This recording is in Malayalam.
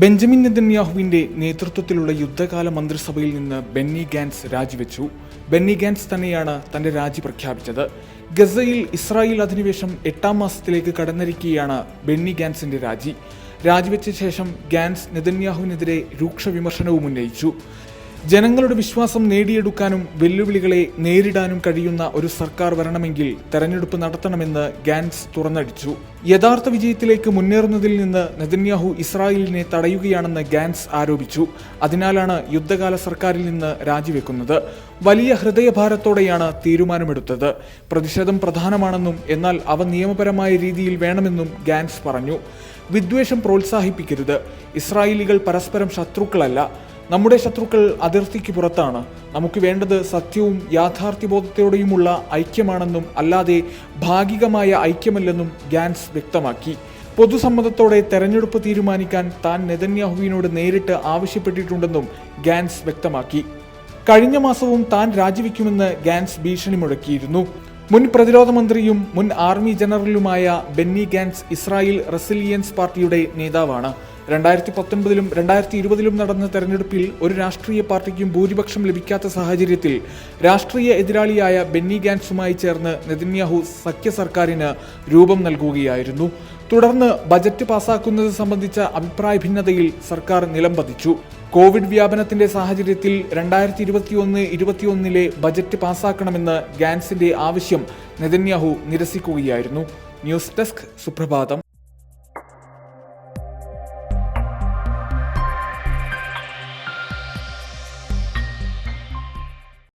ബെഞ്ചമിൻ നെതന്യാഹുവിന്റെ നേതൃത്വത്തിലുള്ള യുദ്ധകാല മന്ത്രിസഭയിൽ നിന്ന് ബെന്നി ഗാൻസ് രാജിവെച്ചു. ബെന്നി ഗാൻസ് തന്നെയാണ് തന്റെ രാജി പ്രഖ്യാപിച്ചത്. ഗസയിൽ ഇസ്രായേൽ അധിനിവേശം 8-ാം മാസത്തിലേക്ക് കടന്നിരിക്കെയാണ് ബെന്നി ഗാൻസിന്റെ രാജി. രാജിവെച്ച ശേഷം ഗാൻസ് നെതന്യാഹുവിനെതിരെ രൂക്ഷ വിമർശനവും ഉന്നയിച്ചു. ജനങ്ങളുടെ വിശ്വാസം നേടിയെടുക്കാനും വെല്ലുവിളികളെ നേരിടാനും കഴിയുന്ന ഒരു സർക്കാർ വരണമെങ്കിൽ തെരഞ്ഞെടുപ്പ് നടത്തണമെന്ന് ഗാൻസ് തുറന്നടിച്ചു. യഥാർത്ഥ വിജയത്തിലേക്ക് മുന്നേറുന്നതിൽ നിന്ന് നെതന്യാഹു ഇസ്രായേലിനെ തടയുകയാണെന്ന് ഗാൻസ് ആരോപിച്ചു. അതിനാലാണ് യുദ്ധകാല സർക്കാരിൽ നിന്ന് രാജിവെക്കുന്നത്. വലിയ ഹൃദയഭാരത്തോടെയാണ് തീരുമാനമെടുത്തത്. പ്രതിഷേധം പ്രധാനമാണെന്നും എന്നാൽ അവ നിയമപരമായ രീതിയിൽ വേണമെന്നും ഗാൻസ് പറഞ്ഞു. വിദ്വേഷം പ്രോത്സാഹിപ്പിക്കരുത്. ഇസ്രായേലികൾ പരസ്പരം ശത്രുക്കളല്ല. നമ്മുടെ ശത്രുക്കൾ അതിർത്തിക്ക് പുറത്താണ്. നമുക്ക് വേണ്ടത് സത്യവും യാഥാർത്ഥ്യബോധത്തോടെയുമുള്ള ഐക്യമാണെന്നും അല്ലാതെ ഭാഗികമായ ഐക്യമല്ലെന്നും ഗാൻസ് വ്യക്തമാക്കി. പൊതുസമ്മതത്തോടെ തെരഞ്ഞെടുപ്പ് തീരുമാനിക്കാൻ താൻ നെതന്യാഹുവിനോട് നേരിട്ട് ആവശ്യപ്പെട്ടിട്ടുണ്ടെന്നും ഗാൻസ് വ്യക്തമാക്കി. കഴിഞ്ഞ മാസവും താൻ രാജിവെക്കുമെന്ന് ഗാൻസ് ഭീഷണി മുഴക്കിയിരുന്നു. മുൻ പ്രതിരോധ മന്ത്രിയും മുൻ ആർമി ജനറലുമായ ബെന്നി ഗാൻസ് ഇസ്രായേൽ റെസിലിയൻസ് പാർട്ടിയുടെ നേതാവാണ്. 2019-ലും 2020-ലും നടന്ന തെരഞ്ഞെടുപ്പിൽ ഒരു രാഷ്ട്രീയ പാർട്ടിക്കും ഭൂരിപക്ഷം ലഭിക്കാത്ത സാഹചര്യത്തിൽ രാഷ്ട്രീയ എതിരാളിയായ ബെന്നി ഗാൻസുമായി ചേർന്ന് നെതന്യാഹു സഖ്യ സർക്കാരിന് രൂപം നൽകുകയായിരുന്നു. തുടർന്ന് ബജറ്റ് പാസാക്കുന്നത് സംബന്ധിച്ച അഭിപ്രായ ഭിന്നതയിൽ സർക്കാർ നിലംപതിച്ചു. കോവിഡ് വ്യാപനത്തിന്റെ സാഹചര്യത്തിൽ 2021-22 ബജറ്റ് പാസാക്കണമെന്ന് ഗാൻസിന്റെ ആവശ്യം നെതന്യാഹു നിരസിക്കുകയായിരുന്നു. ന്യൂസ് ഡെസ്ക്, സുപ്രഭാതം.